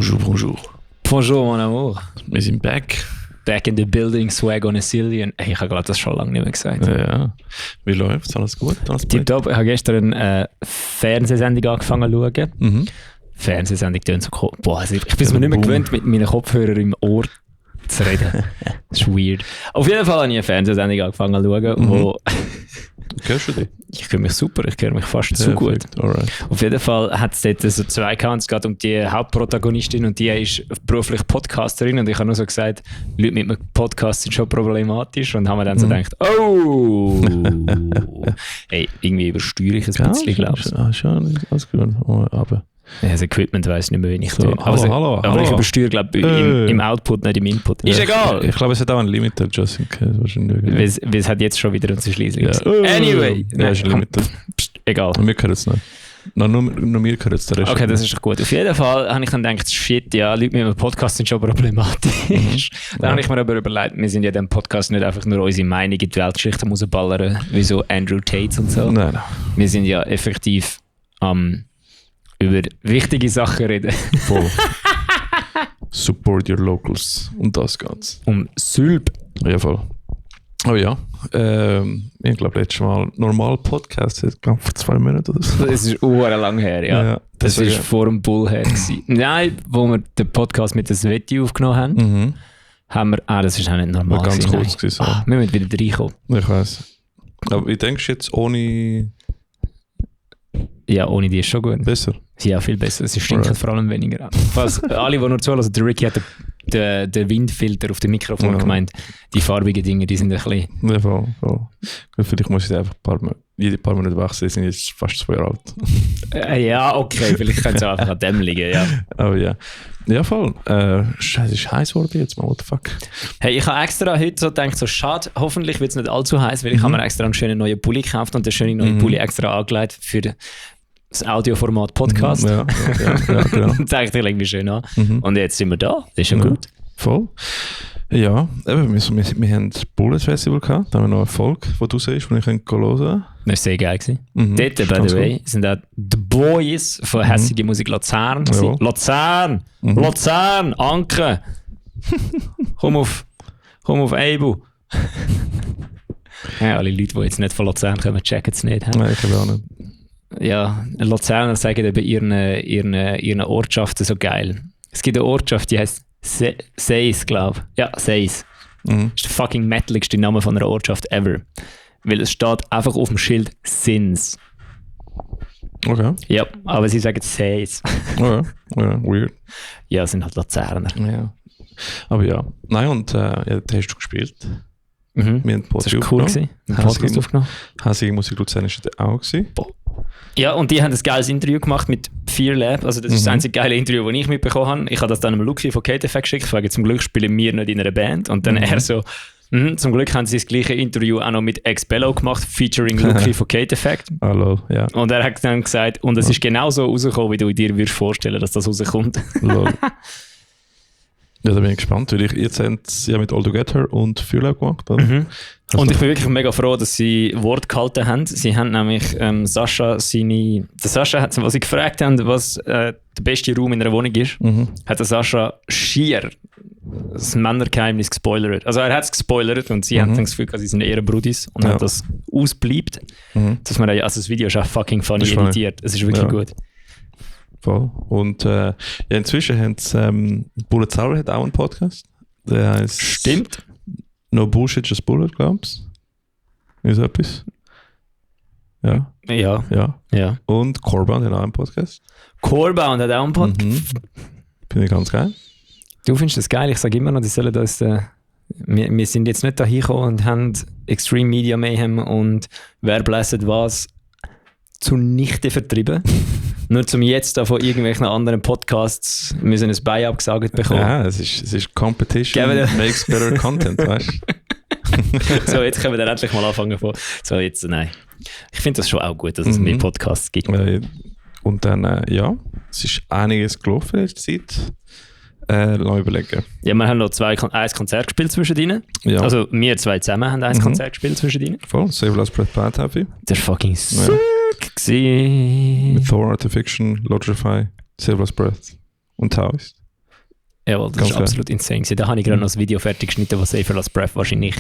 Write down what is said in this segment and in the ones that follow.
Bonjour, bonjour. Bonjour, mon amour. Wir sind back. Back in the building, swag on a Cillian. Hey, ich habe gerade das schon lange nicht mehr gesagt. Ja. Wie läuft's? Alles gut? Alles Tipptopp. Ich habe gestern eine Fernsehsendung angefangen zu schauen. Mhm. Fernsehsendung tönt so cool. Boah, also ich bin es mir nicht mehr gewöhnt, mit meinen Kopfhörern im Ohr zu reden. Das ist weird. Auf jeden Fall habe ich eine Fernsehsendung angefangen zu schauen, wo... Hörst du dich? Ich höre mich super, ich höre mich fast zu gut. Alright. Auf jeden Fall hat es dort so zwei Accounts, es geht um die Hauptprotagonistin und die ist beruflich Podcasterin und ich habe nur so gesagt, Leute mit einem Podcast sind schon problematisch und haben mir dann so gedacht, oh, hey, irgendwie übersteuere ich ein bisschen, glaube ich. Schon, alles gut. Oh, aber... Ja, das Equipment weiss nicht mehr, wie ich So, tue. Aber ich übersteuere, glaube ich, im Output, nicht im Input. Ist egal! Ich glaube, es hat auch ein Limiter, just in case. Wahrscheinlich. Weil es hat jetzt schon wieder unser Schließlich. Ja. Anyway! Ja, ist ein Limiter. Egal. Und wir können es nicht. Nur wir können es, der Rest. Okay, das ist doch gut. Auf jeden Fall habe ich dann gedacht, shit, ja, Leute mit einem Podcast sind schon problematisch. Dann habe ich mir aber überlegt, wir sind ja in diesem Podcast nicht einfach nur unsere Meinung in die Weltgeschichte rausballern, wie so Andrew Tate und so. Nein. Wir sind ja effektiv über wichtige Sachen reden. Voll. Support your locals. Und das geht's. Um Sylp. Ja, voll. Aber ja, ich glaube, letztes Mal normal Podcast, ich glaube vor 2 Monaten oder so. Das ist lang her, ja. Das war vor dem Bull her. Nein, wo wir den Podcast mit der Sveti aufgenommen haben, haben wir... das ist auch nicht normal. Ganz kurz gewesen. Wir müssen wieder reinkommen. Ich weiss. Aber ich denke jetzt ohne... Ja, ohne die ist schon gut. Besser? Ja, viel besser. Sie stinken vor allem weniger an. Falls alle, die nur zuhören, also der Ricky hat den Windfilter auf dem Mikrofon gemeint. Die farbigen Dinge, die sind ein bisschen... Ja, voll. Vielleicht muss ich einfach jede paar Monate wechseln, die sind jetzt fast 2 Jahre alt. Ja, okay, vielleicht könnte es auch einfach an dem liegen, ja. Aber ja. Ja, voll. Scheiße, ist heiß geworden jetzt mal, what the fuck. Hey, ich habe extra heute so gedacht, so schade, hoffentlich wird es nicht allzu heiß, weil ich habe mir extra einen schönen neuen Pulli gekauft und den schönen neuen Pulli extra angelegt für das Audioformat Podcast. Ja, genau. Und dachte ich irgendwie schön an. Und jetzt sind wir da, das ist ja gut. Voll. Ja, eben, wir haben das Bullet Festival gehabt, da haben wir noch eine Folge, die du siehst, die ich hören konnte. Das war sehr geil gewesen. Dort, by the way, sind auch die Boys von Hässige Musik Luzern. Ja. Luzern! Luzern! Anke! komm auf Eibu! Ja, alle Leute, die jetzt nicht von Luzern kommen, checken es nicht. Nein, ich glaube auch nicht. Ja, Luzerner sagen eben ihren Ortschaften so geil. Es gibt eine Ortschaft, die heisst Seis, glaube ich. Ja, Seis. Das ist der fucking metaligste Name von einer Ortschaft ever. Weil es steht einfach auf dem Schild Sins. Okay. Ja, aber sie sagen Seis. Ja, weird. Ja, sind halt Luzerner. Ja. Aber ja. Nein, und ja, da hast du gespielt. Wir haben einen Das war cool gewesen. Einen Podcast aufgenommen. Hässige Musik Luzern ist da auch gewesen. Ja, und die haben ein geiles Interview gemacht mit Fear Lab. Also das ist das einzige geile Interview, das ich mitbekommen habe. Ich habe das dann einem Luki von KTF geschickt, frage, zum Glück spielen wir nicht in einer Band. Und dann er so, zum Glück haben sie das gleiche Interview auch noch mit Ex-Bello gemacht, featuring Luki von KTF. Hallo, ja. Und er hat dann gesagt, und es ist genau so rausgekommen, wie du dir würdest vorstellen, dass das rauskommt. Lol. Ja, da bin ich gespannt, weil jetzt haben sie ja mit All Together und Fear Lab gemacht, oder? Und ich bin wirklich mega froh, dass sie Wort gehalten haben. Sie haben nämlich Sascha hat, was sie gefragt haben, was der beste Raum in einer Wohnung ist, hat der Sascha schier das Männergeheimnis gespoilert. Also er hat es gespoilert und sie haben dann das Gefühl, sie sind eher Brudis und hat das ausbleibt. Dass man also das Video ist auch fucking funny editiert. Es ist wirklich gut. Voll. Und ja, inzwischen haben sie, Bullet Sour hat auch einen Podcast. Der heißt... Stimmt. No Bullshit, just Bullet, glaubst du? Ist etwas? Ja. Ja. Und Corban hat auch einen Podcast. Corban hat auch einen Podcast. Finde ich ganz geil. Du findest das geil? Ich sage immer noch, die sollen das... wir sind jetzt nicht da hingekommen und haben Extreme Media Mayhem und wer blässet was zunichte vertrieben. Nur zum jetzt da von irgendwelchen anderen Podcasts müssen ein Bein abgesagt bekommen. Ja, es ist Competition makes better content, weißt du? So, jetzt können wir dann endlich mal anfangen von... So, jetzt, nein. Ich finde das schon auch gut, dass es mehr Podcasts gibt. Und dann, ja, es ist einiges gelaufen in der Zeit. Lass überlegen. Ja, wir haben noch ein Konzert gespielt zwischendrin. Ja. Also wir zwei zusammen haben ein Konzert gespielt zwischendrin. Voll, Save Last Breath Bad Happy. Der fucking sick gewesen. Mit Thor, Artifiction, Logify, Save Last Breath und Taoist. Jawohl, das war absolut insane. Da habe ich gerade noch das Video fertig geschnitten, das Safer Last Breath wahrscheinlich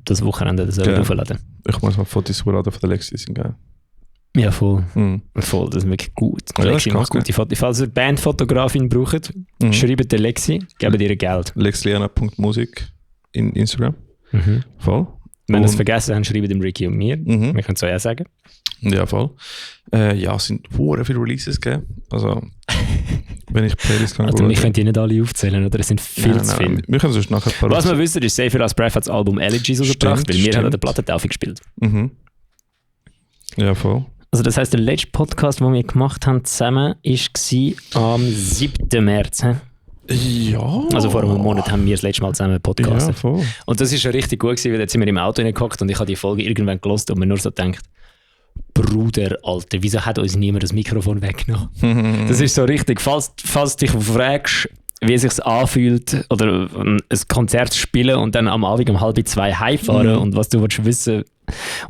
das Wochenende aufladen. Ich muss mal Fotos hochladen von der Lexi, die sind geil. Ja, voll. Voll, das ist wirklich gut. Ja, Lexi macht gute Fotos. Falls ihr Bandfotografin braucht, schreibt der Lexi, gebt ihr Geld. lexiana.musik in Instagram. Voll. Wenn ihr es vergessen habt, schreibt dem Ricky und mir. Wir können es auch sagen. Ja, voll. Es sind viele Releases gegeben. Also, wenn ich Playlist kann also, wir können die nicht alle aufzählen, oder? Es sind viel zu viele. Wir können sonst nachher ein paar. Was wir wissen, ist, Safer Last Breath hat das Album Elegies rausgebracht, weil wir haben an der Plattentaufe gespielt. Ja, voll. Also das heisst, der letzte Podcast, den wir gemacht haben zusammen, war am 7. März. Ja. Also vor einem Monat haben wir das letzte Mal zusammen podcastet. Ja, voll. Und das ist schon richtig gut gewesen, weil jetzt sind wir im Auto reingehockt und ich habe die Folge irgendwann gehört und mir nur so gedacht, Bruder, Alter, wieso hat uns niemand das Mikrofon weggenommen? Das ist so richtig, falls du dich fragst, wie es sich anfühlt, oder ein Konzert zu spielen und dann am Abend um 1:30 heimfahren und was du willst wissen.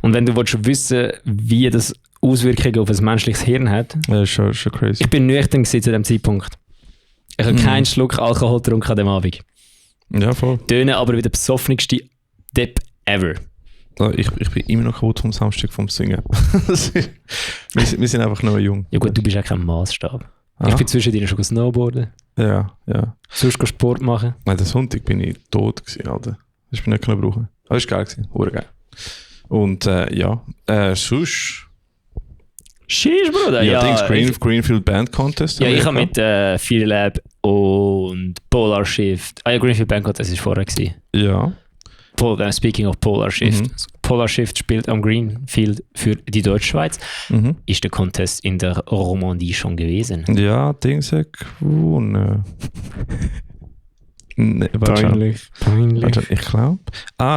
Und wenn du willst wissen, wie das Auswirkungen auf ein menschliches Hirn hat. Ja, ist schon crazy. Ich bin nüchtern zu dem Zeitpunkt. Ich habe keinen Schluck Alkohol getrunken an dem Abend. Ja, voll. Töne aber wie der besoffenste Depp ever. Ich bin immer noch kaputt vom Samstag vom Singen. wir sind einfach noch jung. Ja gut, du bist ja kein Maßstab. Ich bin zwischendrin schon snowboarden. Ja. Sonst Sport machen. Nein, den Sonntag bin ich tot gewesen, Alter. Das bin ich nicht brauchen. Aber das war geil gewesen. Geil. Und sonst... Sheesh, Bruder. Ja, Greenfield Band Contest. Ja, ich habe mit Fear Lab und Polar Shift... Ah ja, Greenfield Band Contest war vorher gewesen. Ja. Speaking of Polar Shift. Polar Shift spielt am Greenfield für die Deutschschweiz. Ist der Contest in der Romandie schon gewesen? Ja, Dings hat gewonnen. Nee, Peinlich. Ich glaube.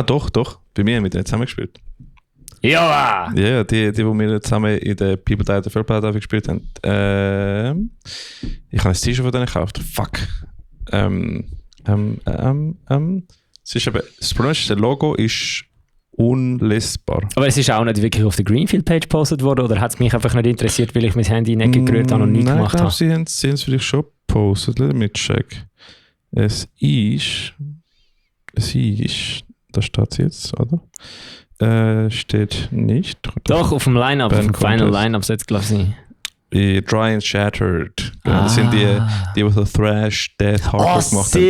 Doch. Bei mir haben wir den zusammengespielt. Ja! Ja, die wir zusammen in der People Die the Fair gespielt haben. Ich habe ein T-Shirt von denen gekauft. Fuck. Es ist aber, das Problem ist, das Logo ist unlesbar. Aber es ist auch nicht wirklich auf der Greenfield-Page gepostet worden, oder hat es mich einfach nicht interessiert, weil ich mein Handy nicht gerührt habe und nichts gemacht habe? Nein, sie haben es vielleicht schon gepostet. Lass mich checken. Es ist, da steht es jetzt, oder? Steht nicht. Doch, auf dem Line-Up, auf dem Final Line-Up sollte es, glaube ich, Dry and Shattered. Das sind die so Thrash, Death, Hardcore gemacht haben.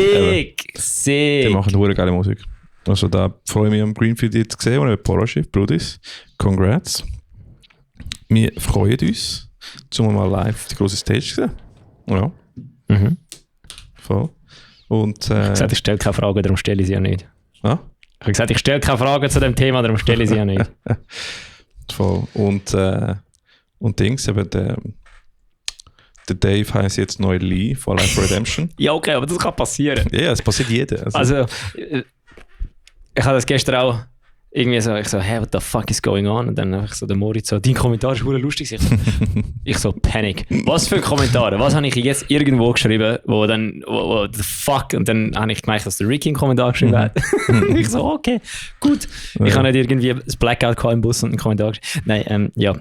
Sick! Die machen eine geile Musik. Also da freue ich mich am Greenfield jetzt zu sehen und am Polarship, Brudis. Congrats. Wir freuen uns, zum mal live die grosse Stage zu sehen. Ja. Voll. Und, ich habe gesagt, ich stelle keine Fragen, darum stelle ich sie ja nicht. Ah? Ich habe gesagt, ich stelle keine Fragen zu dem Thema, darum stelle ich sie ja nicht. Voll. Und Dings, eben der Dave heisst jetzt neu Lee von Life Redemption. Ja, okay, aber das kann passieren. Ja, es passiert jedem. Also, ich habe das gestern auch irgendwie so, ich so, hey, what the fuck is going on? Und dann einfach so der Moritz so, dein Kommentar ist verdammt lustig. Ich so, Panic. Was für Kommentare? Was habe ich jetzt irgendwo geschrieben, wo the fuck? Und dann habe ich gemerkt, dass der Ricky einen Kommentar geschrieben hat. Ich so, okay, gut. Ich habe nicht irgendwie das Blackout im Bus und einen Kommentar geschrieben. Nein, ja.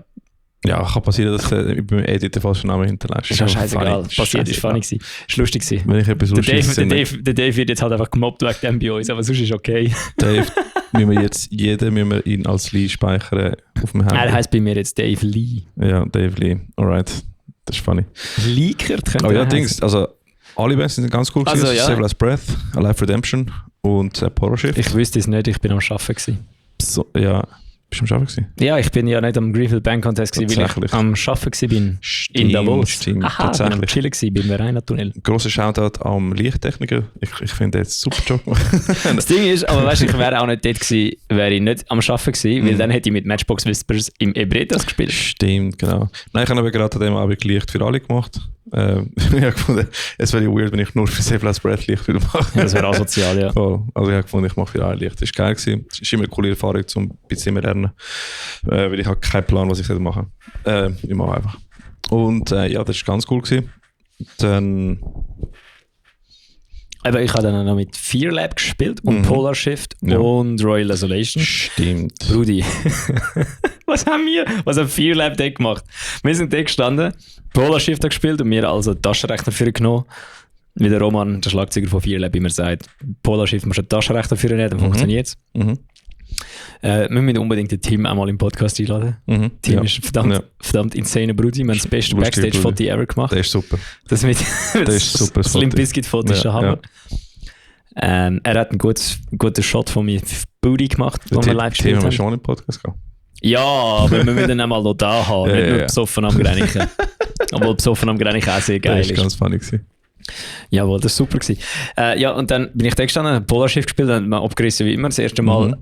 Ja, kann passieren, dass du beim Edit den falschen Namen hinterlässt. Ist ja scheißegal. Passiert, ist funny gewesen. Ist lustig gewesen. Wenn ich etwas der Dave wird jetzt halt einfach gemobbt wegen dem bei uns, aber sonst ist okay. Dave, müssen wir ihn als Lee speichern auf dem Handy. Er heisst bei mir jetzt Dave Lee. Ja, Dave Lee. Alright. Das ist funny. Leakert könnte aber ja, Dings, also alle Bands sind ganz cool gewesen. Also, ja. Save Last Breath, Life Redemption und Polar Shift. Ich wüsste es nicht, ich bin am Arbeiten gewesen. So, ja. Bist du am Arbeiten gewesen? Ja, ich bin ja nicht am Greenfield Band Contest gewesen, weil ich am Arbeiten bin. In Davos. Stimmt, Aha, tatsächlich. Ich war am Chillen gewesen, beim Verena-Tunnel. Grosser Shoutout am Lichttechniker. Ich finde jetzt super Job. Das Ding ist, aber weißt du, ich wäre auch nicht dort gewesen, wäre ich nicht am Arbeiten gewesen, weil dann hätte ich mit Matchbox Whispers im Ebretas gespielt. Stimmt, genau. Nein, ich habe aber gerade an dem Abend Licht für alle gemacht. Ich habe gefunden, es wäre weird, wenn ich nur für Save Last Breath Licht würde machen. Ja, das wäre asozial, ja. Voll. Also ich habe gefunden, ich mache für alle Licht. Das war geil gewesen. Das ist immer eine coole Erfahrung, um ein bisschen mehr lernen. Weil ich habe keinen Plan, was ich machen soll. Ich mache einfach. Und ja, das war ganz cool gewesen. Dann... Aber ich habe dann noch mit Fear Lab gespielt und Polar Shift und Royal Isolation. Stimmt. Rudi, was haben Fear Lab dort gemacht? Wir sind dort gestanden, Polar Shift hat gespielt und wir also Taschenrechner für genommen. wie der Roman, der Schlagzeuger von Fearlab, immer sagt, Polar-Shift musst du einen Taschenrechner führen, dann funktioniert es. Wir müssen unbedingt den Tim auch mal im Podcast einladen. Tim ist verdammt insane Brudi. Wir haben das beste Backstage-Foto ever gemacht. Der ist super. Das mit Der ist super. Slim Biscuit-Foto ist der Hammer. Er hat einen guten Shot von mir Booty gemacht, wo wir live gespielt haben. Tim haben wir schon im Podcast gehabt. Ja, aber wir müssen ihn einmal noch da haben, nicht nur besoffen am Greinichen. Obwohl besoffen am Greinichen auch sehr geil ist. Das war ganz funny gewesen. Jawohl, das war super gewesen. Ja, und dann bin ich da gestanden, habe Polar-Shift gespielt, und man abgerissen wie immer, das erste Mal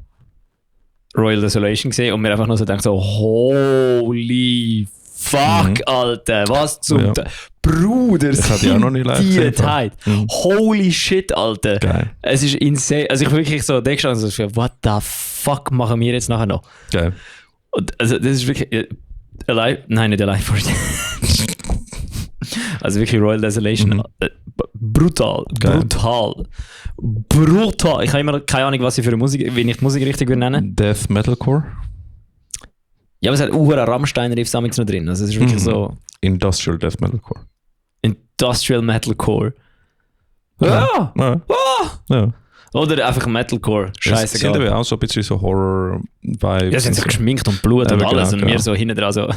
Royal Desolation gesehen und mir einfach nur so gedacht, so, holy fuck, Alter, was zum Bruder, das hatte ich auch noch nicht live gesehen. Holy shit, Alter. Geil. Es ist insane. Also ich wirklich so da gestanden, so, what the fuck machen wir jetzt nachher noch? Geil. Und also das ist wirklich nein, nicht Alive for also wirklich Royal Desolation. Brutal. Ich habe immer keine Ahnung, was ich für Musik, wie ich die Musik richtig würde nennen. Death Metalcore? Ja, aber es hat auch einen Rammstein-Riff noch drin. Also es ist wirklich so... Industrial Death Metalcore. Industrial Metalcore. Ja! Ja. Oder einfach Metalcore. Scheiße. Es sind aber auch so ein bisschen so Horror-Vibes. Ja, sie sind so geschminkt und Blut und alles. Und wir so hinten dran so...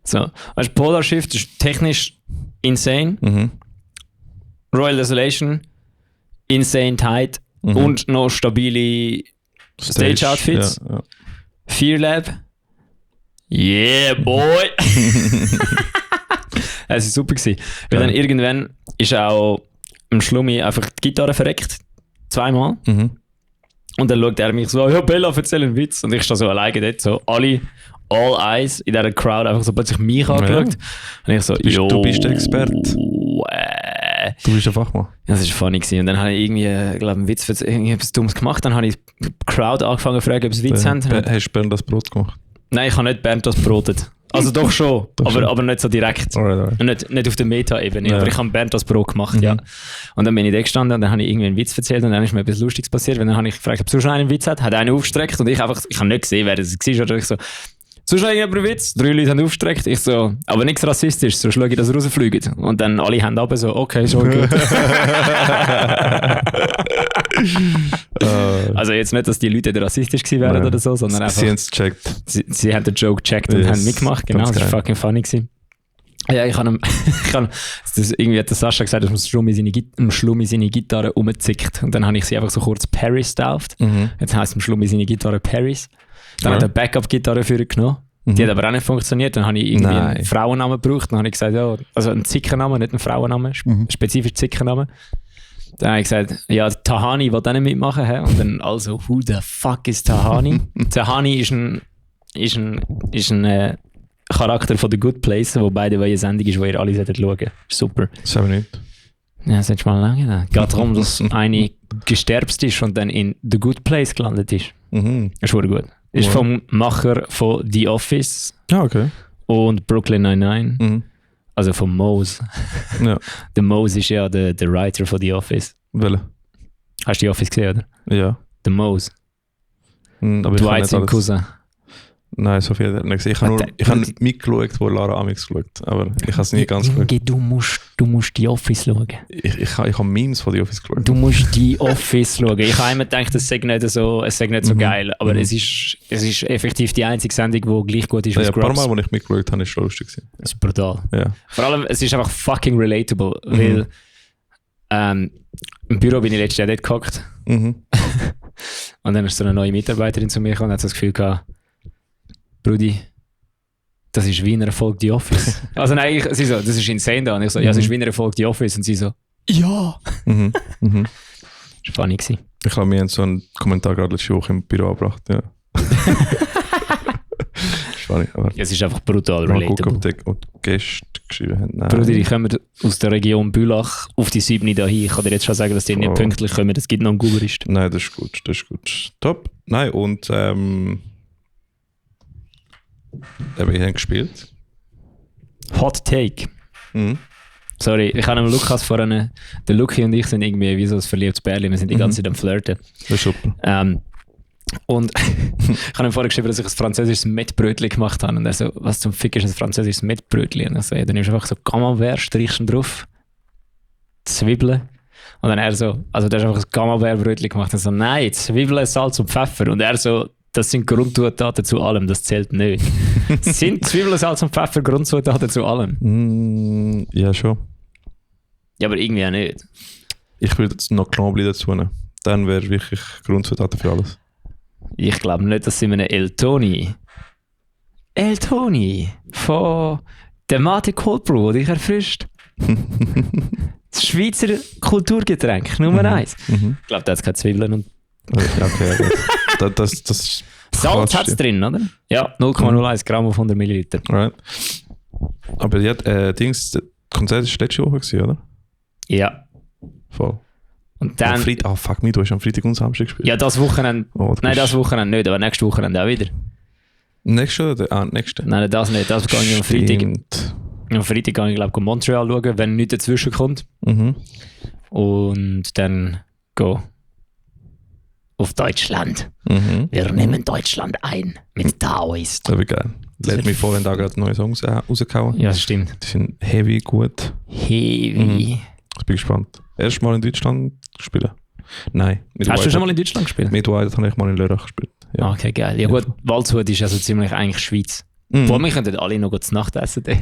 so. Weißt du, Polar Shift ist technisch insane. Royal Desolation, insane tight und noch stabile Stage-Outfits. Ja. Fearlab, yeah boy! Es war super gewesen. Weil dann irgendwann ist auch im Schlummi einfach die Gitarre verreckt. 2-mal. Und dann schaut er mich so, ja Bella, erzähl einen Witz. Und ich stehe so alleine dort, so all eyes in dieser Crowd, einfach so plötzlich mich angeschaut. Und ich so, du bist der Experte. Du bist der Fachmann. Ja, das war funny gewesen. Und dann habe ich irgendwie, glaube einen Witz, etwas Dummes gemacht. Dann habe ich die Crowd angefangen zu fragen, ob sie Witz haben. Hast du Bernd das Brot gemacht? Nein, ich habe nicht Bernd das brotet. Also doch schon, aber nicht so direkt. Alright. Nicht auf der Meta-Ebene, Ja. aber ich habe Bernd das Brot gemacht, ja. Und dann bin ich da gestanden und dann habe ich irgendwie einen Witz erzählt und dann ist mir etwas Lustiges passiert. Und dann habe ich gefragt, ob sonst noch einen Witz hat einer aufgestreckt und ich habe nicht gesehen, wer das war. Oder ich so, sonst noch irgendein Witz? 3 Leute haben aufgestreckt. Ich so, aber nichts rassistisch, so schaue ich, dass rausfliegen. Und dann alle Hände runter, so, okay, so gut. Also jetzt nicht, dass die Leute rassistisch gewesen wären oder so, sondern einfach... Sie haben es gecheckt. Sie haben den Joke gecheckt und haben mitgemacht, genau, das war fucking funny gewesen. Ja, irgendwie hat der Sascha gesagt, dass man Schlummi seine Gitarre umzickt. Und dann habe ich sie einfach so kurz Paris getauft. Jetzt heisst Schlummi seine Gitarre Paris. Dann hat er eine Backup-Gitarre für ihn genommen. Die hat aber auch nicht funktioniert. Dann habe ich irgendwie einen Frauennamen gebraucht. Dann habe ich gesagt, ja, also einen Zickennamen, nicht einen Frauennamen, spezifisch Zickennamen. Dann habe ich gesagt, ja, Tahani will auch nicht mitmachen. He? Und dann also, who the fuck is Tahani? Tahani ist ein Charakter von The Good Place, wo beide eine Sendung ist, wo ihr alle schauen solltet. Super. Das habe ich nicht. Ja, das hättest du mal lange gedacht. Geht darum, dass eine gesterbst ist und dann in The Good Place gelandet ist. Das ist wirklich gut. Ist vom Macher von The Office Okay. und Brooklyn Nine-Nine. Also von Mose. Ja. Der Mose ist ja der Writer von The Office. Welche? Hast du The Office gesehen, oder? Ja. Der Mose. Aber Dwight sein Cousin. Nein, so viel hat er nicht gesehen. Ich habe mitgeschaut, wo Lara Amix geschaut, aber ich habe es nie ganz geschaut. Du musst The Office schauen. Ich habe Memes von The Office geschaut. Du musst The Office schauen. Ich habe immer gedacht, es sei nicht so geil, aber es ist effektiv die einzige Sendung, die gleich gut ist wie Ein Scrubs. paar Mal, als ich mitgeschaut habe, ist es schon lustig gewesen. Das ist brutal. Ja. Vor allem, es ist einfach fucking relatable, weil im Büro bin ich letztes Jahr dort gehockt und dann ist so eine neue Mitarbeiterin zu mir gekommen und hat so das Gefühl gehabt, Brudi, das ist wie eine Folge The Office. Also nein, sie so, das ist insane da. Und ich so, ja, es ist wie eine Folge The Office. Und sie so, ja. Das war funny gewesen. Ich habe mir so einen Kommentar gerade letzte Woche im Büro angebracht, ja. Spannend, aber... Ja, es ist einfach brutal mal relatable. gucken, ob die Gäste geschrieben haben. Nein. Brudi, die kommen aus der Region Bülach auf die 7 da hin. Ich kann dir jetzt schon sagen, dass die nicht pünktlich kommen. Es gibt noch einen Guberist. Nein, das ist gut. Top. Nein, und wir haben gespielt. Hot Take. Sorry, ich habe dem Lukas vorhin, der Luki und ich sind irgendwie wie so ein verliebtes Pärchen. Wir sind die ganze Zeit am Flirten. Das ist super. Und ich habe ihm vorher geschrieben, dass ich ein französisches Mettbrötchen gemacht habe. Und er so, was zum Fick ist ein französisches Mettbrötchen? Und ich so, ja, dann nimmst du einfach so Camembert, streichst ihn drauf, Zwiebeln, Und dann er so, also der hat einfach ein Camembert-Brötchen gemacht und so, nein, Zwiebeln, Salz und Pfeffer. Und er so, das sind Grundzutaten zu allem, das zählt nicht. Sind Zwiebeln, Salz und Pfeffer Grundzutaten zu allem? Ja, schon. Ja, aber irgendwie auch nicht. Ich würde jetzt noch Knoblauch dazu nehmen. Dann wäre wirklich Grundzutaten für alles. Ich glaube nicht, dass sie mir El Toni von der Mate Cold Brew, die dich erfrischt. Das Schweizer Kulturgetränk, Nummer 1. Ich glaube, da hat es keine Zwiebeln und... Okay. das Salz hat es drin, oder? Ja, 0,01 Gramm auf 100 Milliliter. Right. Aber das Konzert war letzte Woche, gewesen, oder? Ja. Voll. Und dann... Fuck me, du hast am Freitag und Samstag gespielt. Ja, das Wochenende... Nein, das Wochenende nicht, aber nächstes Wochenende auch wieder. Nächste oder? Nächste. Nein, das nicht. Das gehe ich am Freitag. Am Freitag gehe ich, glaube ich, Montreal schauen, wenn nichts dazwischen kommt. Und dann go auf Deutschland. Wir nehmen Deutschland ein mit Taoist. Das wird geil. Let Me Fall da gerade neue Songs rausgehauen. Ja, das stimmt. Die sind heavy, gut. Heavy. Ich bin gespannt. Erstmal in Deutschland spielen? Nein. Hast du schon mal in Deutschland gespielt? Mit White habe ich mal in Lörrach gespielt. Ja. Okay, geil. Ja gut, Waldshut ist also ziemlich eigentlich Schweiz. Vor wir könnten alle noch zu Nacht essen dort.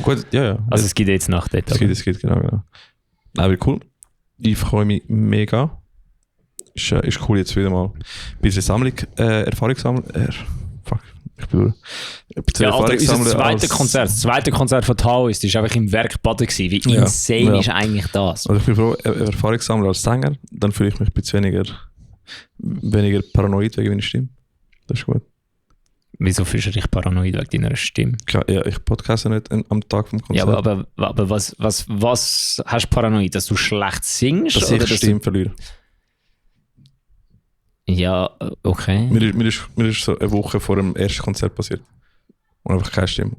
Gut, ja. Also es gibt jetzt Nacht dort. Es geht, genau. Aber cool. Ich freue mich mega. Ist cool jetzt wieder mal. Ein bisschen Sammlung, Erfahrung sammeln. Fuck, ich bin ja, Alter, das zweite Konzert von Taoist war einfach im Werk Baden gewesen. Wie insane ist eigentlich das? Also ich bin froh, Erfahrung sammeln als Sänger, dann fühle ich mich ein bisschen weniger paranoid wegen meiner Stimme. Das ist gut. Wieso fühlst du dich paranoid wegen deiner Stimme? Ja, ich podcaste nicht am Tag vom Konzert. Ja, aber was hast du paranoid? Dass du schlecht singst? Dass ich die Stimme verliere. Ja, okay. Mir ist so eine Woche vor dem ersten Konzert passiert. Und einfach keine Stimme.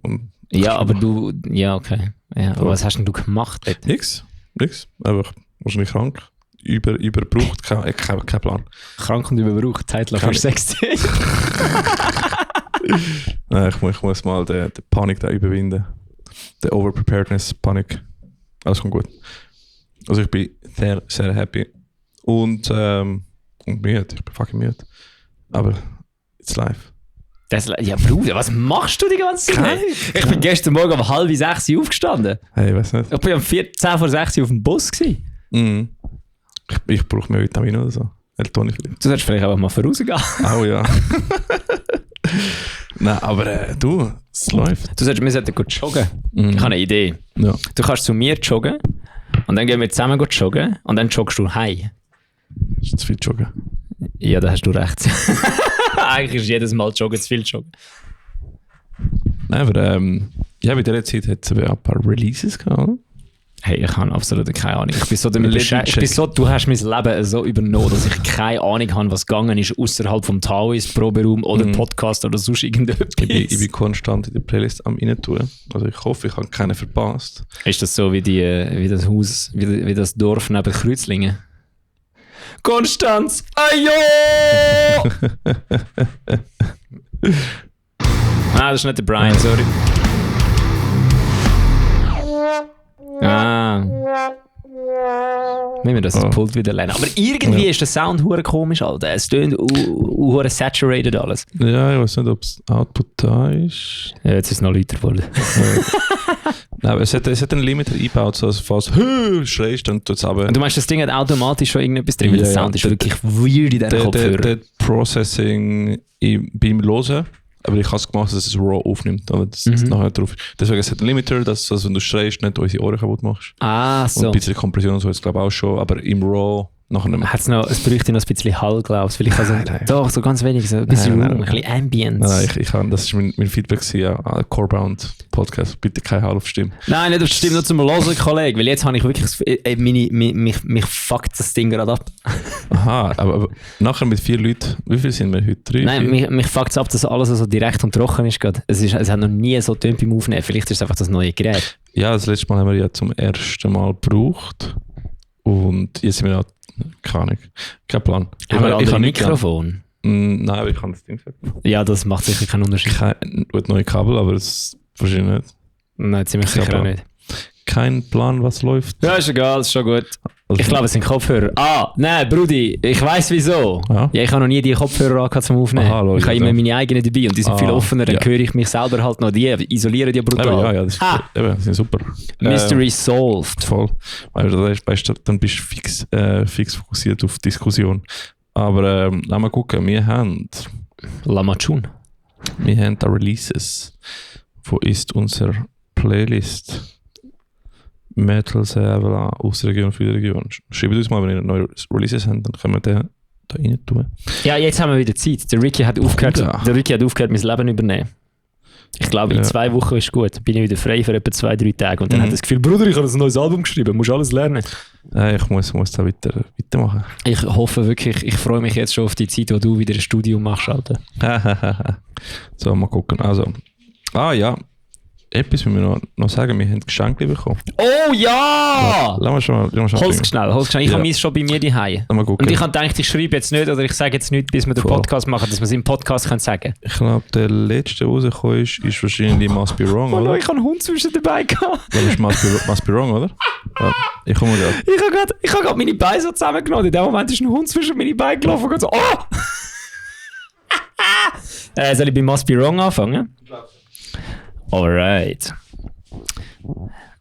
Ja, aber du... Ja, okay. Ja, aber was hast denn du gemacht dort? Nix. Einfach wahrscheinlich krank. Überbraucht. Kein Plan. Krank und überbraucht. Zeitlich für 6 Nein, ich muss mal die Panik da überwinden. Die Overpreparedness-Panik. Alles kommt gut. Also ich bin sehr, sehr happy. Und müde. Ich bin fucking müde. Aber it's live. Ja, Bruder, was machst du die ganze Zeit? Ich bin gestern Morgen um 5:30 Uhr aufgestanden. Hey, ich weiß nicht. Ich bin um 10:10 auf dem Bus gewesen. Ich brauche mehr Vitamine oder so. Du solltest vielleicht einfach mal vorausgehen. Oh ja. Nein, aber du, es läuft. Wir sollten gut joggen. Ich habe eine Idee. Ja. Du kannst zu mir joggen und dann gehen wir zusammen gut joggen und dann joggst du heim. Das ist zu viel joggen. Ja, da hast du recht. Eigentlich ist jedes Mal joggen zu viel joggen. Nein, aber bei dieser Zeit hat es ein paar Releases gehabt. Hey, ich habe absolut keine Ahnung. Du hast mein Leben so übernommen, dass ich keine Ahnung habe, was gegangen ist, außerhalb vom Taoist, Proberaum oder Podcast oder sonst irgendetwas. Ich bin konstant in der Playlist am Reintun. Also ich hoffe, ich habe keinen verpasst. Ist das so wie das Haus, wie das Dorf neben Kreuzlingen? Konstanz! Ajo! Nein, das ist nicht der Brian, sorry. Müssen wir das Pult wieder lernen. Aber irgendwie ist der Sound hure komisch, Alter. Es tönt hure saturated alles. Ja, ich weiß nicht, ob es Output da ist. Ja, jetzt ist es noch lauter geworden. Nein, aber es hat einen Limiter eingebaut, so, also falls du schreist, dann tut es aber... Du meinst, das Ding hat automatisch schon irgendetwas drin, weil der Sound ist wirklich weird in diesen Kopfhörern. Der Processing beim Hören, aber ich habe es gemacht, dass es RAW aufnimmt, aber das nachher drauf. Deswegen es hat einen Limiter, dass also, wenn du schreist, nicht unsere Ohren kaputt machst. Ah, so. Und ein bisschen Kompression und so, das glaube ich auch schon, aber im RAW nachher nicht mehr. Es bräuchte noch ein bisschen Hall, glaubst du? Vielleicht doch, so ganz wenig, so ein bisschen Room, ein bisschen Ambience. Nein, das war mein Feedback ja, Corebound Podcast. Bitte kein Hall auf Stimme. Nein, nicht auf die Stimme, nur zum Hören, Kollege, weil jetzt habe ich wirklich, mich fuckt das Ding gerade ab. Aha, aber nachher mit 4 Leuten, wie viel sind wir heute? 3? Nein, mich fuckt es ab, dass alles so direkt und trocken ist. Es hat noch nie so Töne beim Aufnehmen, vielleicht ist es einfach das neue Gerät. Ja, das letzte Mal haben wir ja zum ersten Mal gebraucht und jetzt sind wir auch keine Ahnung. Kein Plan. Haben wir ein Mikrofon? Nein, aber ich kann das Ding sagen. Ja, das macht sicher keinen Unterschied. Kein neue Kabel, aber es wahrscheinlich nicht. Nein, ziemlich sicher auch nicht. keinen Plan, was läuft. Ja, ist egal, ist schon gut. Also, Ich glaube, es sind Kopfhörer. Nein, Brudi, ich weiss wieso. Ja. Ich habe noch nie die Kopfhörer angehabt zum Aufnehmen. Aha, ich habe immer meine eigenen dabei und die sind viel offener, dann ja. höre ich mich selber halt noch. Die isolieren die brutal. Ja, das sind super. Mystery solved. Voll. Weißt du, dann bist du fix fokussiert auf Diskussion. Aber lass mal gucken, wir haben Lamachun. da Releases. Wo ist unsere Playlist? Metal Server aus der Region für die Region. Schreibt uns mal, wenn ihr neue Releases habt, dann können wir den da rein tun. Ja, jetzt haben wir wieder Zeit. Der Ricky hat aufgehört, mein Leben übernehmen. Ich glaube, in 2 Wochen ist gut. Bin ich wieder frei für etwa 2-3 Tage. Und dann hat er das Gefühl, Bruder, ich habe ein neues Album geschrieben, musst alles lernen. Ich muss da weitermachen. Ich hoffe wirklich, ich freue mich jetzt schon auf die Zeit, wo du wieder ein Studium machst, Alter. So, mal gucken. Also, ja. Etwas müssen wir noch sagen, wir haben Geschenke bekommen. Oh ja! Lass mal schon Hol's schnell. Ich habe meins schon bei mir daheim. Und ich habe gedacht, ich schreibe jetzt nicht oder ich sage jetzt nicht, bis wir den Podcast machen, dass wir es im Podcast sagen können. Ich glaube, der letzte rausgekommen ist wahrscheinlich Must Be Wrong, oder? Ich habe einen Hund zwischen dabei gehabt. Das ist Must Be Wrong, oder? Ich komme gerade. Ich habe gerade meine Beine so zusammengenommen. In dem Moment ist ein Hund zwischen meine Beine gelaufen und so, soll ich bei Must Be Wrong anfangen? Alright.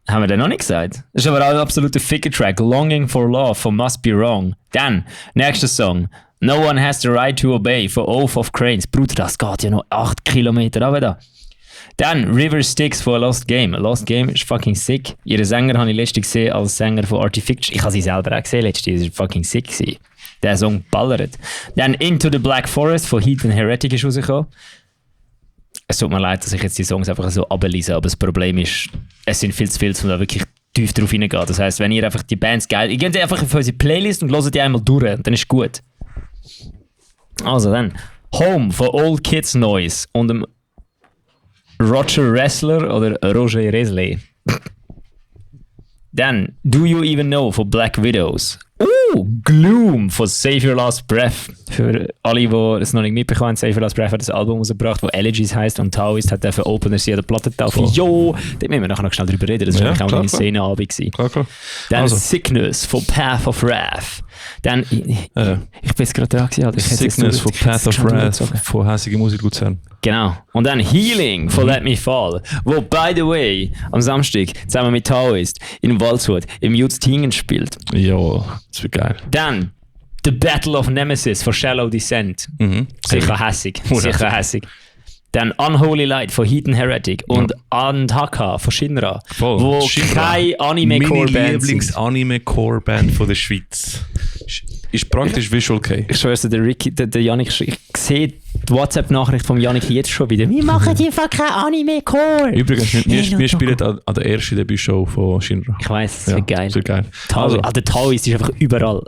Haben wir den noch nicht gesagt? Das ist aber auch ein absoluter Ficker-Track. Longing for Love von Must Be Wrong. Dann, nächster Song. No One Has the Right to Obey von Oath of Cranes. Bruder, das geht ja noch 8 Kilometer runter da. Dann River Styx von A Lost Game. A Lost Game ist fucking sick. Ihren Sänger habe ich letztens gesehen als Sänger von Artifiction. Ich habe sie selber auch gesehen letztens. Das war fucking sick gewesen. Der Song ballert. Dann Into the Black Forest von Heathen Heretic ist rausgekommen. Es tut mir leid, dass ich jetzt die Songs einfach so ablese, aber das Problem ist, es sind viel zu viele, um da wirklich tief drauf hineingehen. Das heisst, wenn ihr einfach die Bands geil... Ihr geht einfach auf unsere Playlist und hört die einmal durch, dann ist gut. Also dann, Home von Old Kids Noise und dem Roger Ressler oder Roger Resley. Dann Do You Even Know von Black Widows. Gloom von Save Your Last Breath. Für alle, die es noch nicht mitbekommen haben, Save Your Last Breath hat das Album rausgebracht, das Elegies heisst und Taoist hat für Opener sie an der Plattentaufe. Jo, da müssen wir nachher noch schnell drüber reden, das war eigentlich auch eine Szeneabend. Klar. Dann Also. Sickness von Path of Wrath. Dann, ich bin jetzt gerade dran gewesen, Sickness von Path of Wrath von Hässige Musik Luzern. Genau. Und dann Healing von Let Me Fall, wo, by the way, am Samstag zusammen mit Taoist in Waldshut im Jutz Tingen spielt. Ja, das wird geil. Dann The Battle of Nemesis von Shallow Descent. Sicher hässig. Sicher hässig. Dann Unholy Light von Heathen Heretic und Andhaka von Shinra. Voll. Wo Shinra. keine Anime-Core-Band Meine Lieblings-Anime-Core-Band von der Schweiz. Ist praktisch Visual K. Ich schwör's dir, der Yannick, ich sehe die WhatsApp-Nachricht von Yannick jetzt schon wieder. Wir machen die fucking Anime-Core. Übrigens, wir spielen an der ersten Debütshow von Shinra. Ich weiss, das wird geil. Das wird geil. Der Taoist ist einfach überall.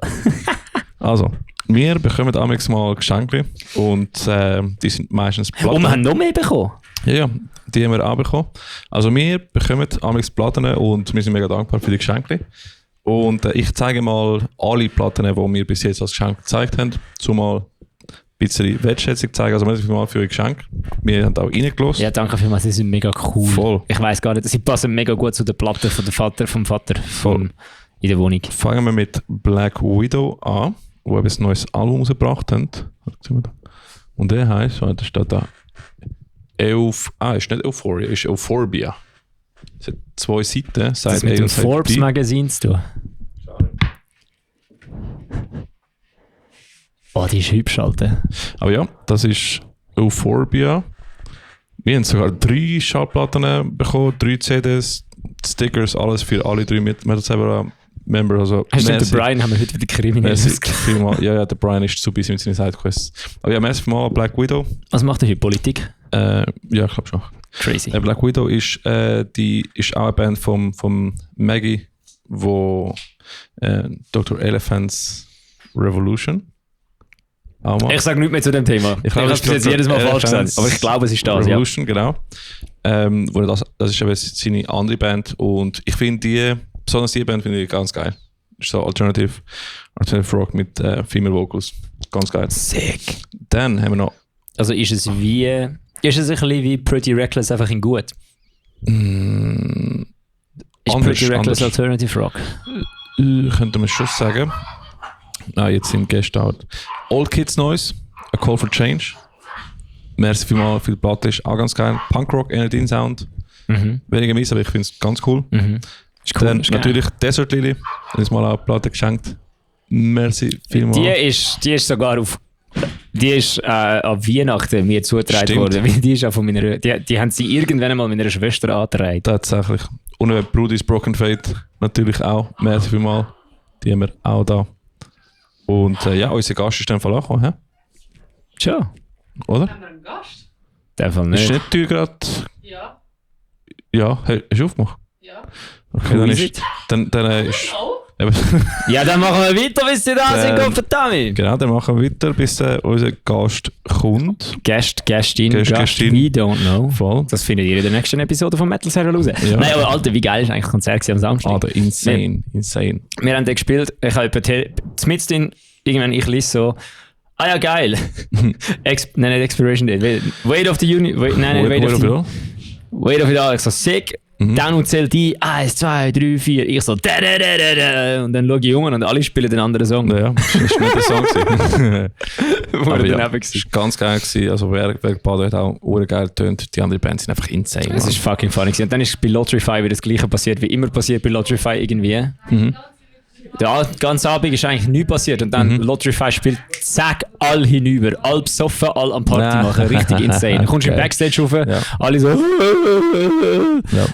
Also, wir bekommen amigs mal Geschenke und die sind meistens Platten. Und wir haben noch mehr bekommen. Ja, die haben wir auch bekommen. Also wir bekommen amigs Platten und wir sind mega dankbar für die Geschenke. Und ich zeige mal alle Platten, die wir bis jetzt als Geschenk gezeigt haben, zumal ein bisschen Wertschätzung zeigen. Also merci vielmals für Ihr Geschenk. Wir haben auch reingelassen. Ja, danke vielmals, sie sind mega cool. Voll. Ich weiss gar nicht, sie passen mega gut zu der Platte vom Vater in der Wohnung. Fangen wir mit Black Widow an, wo ein neues Album rausgebracht haben. Und der heisst, da steht da ist nicht Euphoria, ist Euphorbia. Es hat 2 Seiten, Das mit A dem und Side Forbes B. Magazin zu tun. Oh, die ist hübsch, Alter. Aber ja, das ist Euphorbia. Wir haben sogar 3 Schallplatten bekommen, 3 CDs, Stickers, alles für alle 3 Metal Saber Member. Also Hast du den Brian, haben wir heute wieder kriminell. Ja, der Brian ist zu busy mit seinen Sidequests. Aber ja, merci mal Black Widow. Was macht er heute? Politik? Ja, ich glaube schon. Crazy. Black Widow ist auch eine Band vom Maggie, wo Dr. Elephant's Revolution auch macht. Ich sage nichts mehr zu dem Thema. Ich habe es bis jetzt jedes Mal falsch gesagt. Aber ich glaube, es ist das. Revolution, genau. Das ist aber seine andere Band und ich finde besonders die Band finde ich ganz geil. Ist so Alternative Rock mit Female Vocals. Ganz geil. Sick. Dann haben wir noch... Also ist es ein bisschen wie Pretty Reckless, einfach in gut? Ist Pretty Reckless Alternative Rock. Könnte man schon sagen. Jetzt sind Gäste out. Old Kids Noise, A Call for Change. Merci vielmals für die Platte, ist auch ganz geil. Punkrock, Energy Sound. Weniger mies, aber ich finde es ganz cool. Ist cool. Dann natürlich Desert Lily, das mal auch eine Platte geschenkt. Merci vielmals. Die ist sogar auf. Die ist an Weihnachten mir zugetragen worden. Weil die ist auch von meiner. Die haben sie irgendwann einmal meiner Schwester angetragen. Tatsächlich. Und Brody's Broken Fate natürlich auch. Merci vielmals. Die haben wir auch da. Und unser Gast ist in dem Fall angekommen, hä? Tja. Oder? Haben wir einen Gast? In dem Fall nicht. Ist nicht die gerade. Ja. Ja, hast du aufgemacht? Ja. Okay, dann ist. Dann ist. Oh. Ja, dann machen wir weiter, bis sie da sind, Gottverdammt! Genau, dann machen wir weiter, bis unser Gast kommt. Gästin, we don't know. Voll. Das findet ihr in der nächsten Episode von Metal Serial raus. Ja. Nein, aber Alter, wie geil ist eigentlich das Konzert am Samstag? Insane. Wir haben den gespielt, ich habe zumindest irgendwann, ich lese so, ja geil. Nicht Expiration Date, Weight of the Union, Weight of the ich so, sick. Dann und zählt die 1, 2, 3, 4. Ich so und dann schaue ich um und alle spielen den anderen Song. Ja, das war nicht der Song. Aber ja, das war ganz geil. Also wer hat auch urgeil getönt. Die anderen Bands sind einfach insane. Es ist fucking funny. Und dann ist bei Lotrify wieder das gleiche passiert, wie immer passiert bei Lotrify irgendwie. Ja, ganz Abend ist eigentlich nichts passiert und dann Lotrify spielt, zack, alle hinüber, alle besoffen, alle am Party machen, richtig insane. Dann kommst du im Backstage rauf, alle so.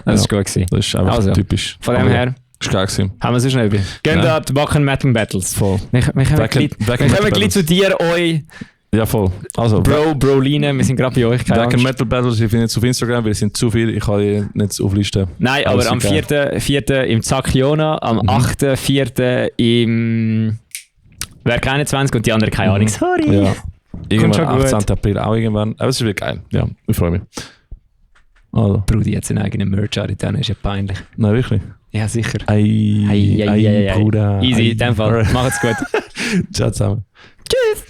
Das war gut gewesen. Das ist einfach typisch. Von dem her. Das war geil gewesen. Haben wir so schnell. Gehen da die Wacken Metal Battles. Voll. Wir kommen gleich zu dir, euch. Ja, voll. Also, Broline, wir sind gerade bei euch. Back and Metal Battles, ich finde jetzt auf Instagram, weil es sind zu viele, ich kann die nicht auflisten. Nein, aber am 4. im Zack Jona, am 8.4. im Werk 21 und die anderen keine Ahnung. Sorry. Ja. Irgendwann 18. April auch irgendwann. Aber es ist wirklich geil. Ja, ich freue mich. Also. Brudi hat seinen eigenen Merch an, dann ist ja peinlich. Nein, wirklich? Ja, sicher. Ei, Bruder. Easy, in dem Fall. Macht's gut. Ciao zusammen. Tschüss.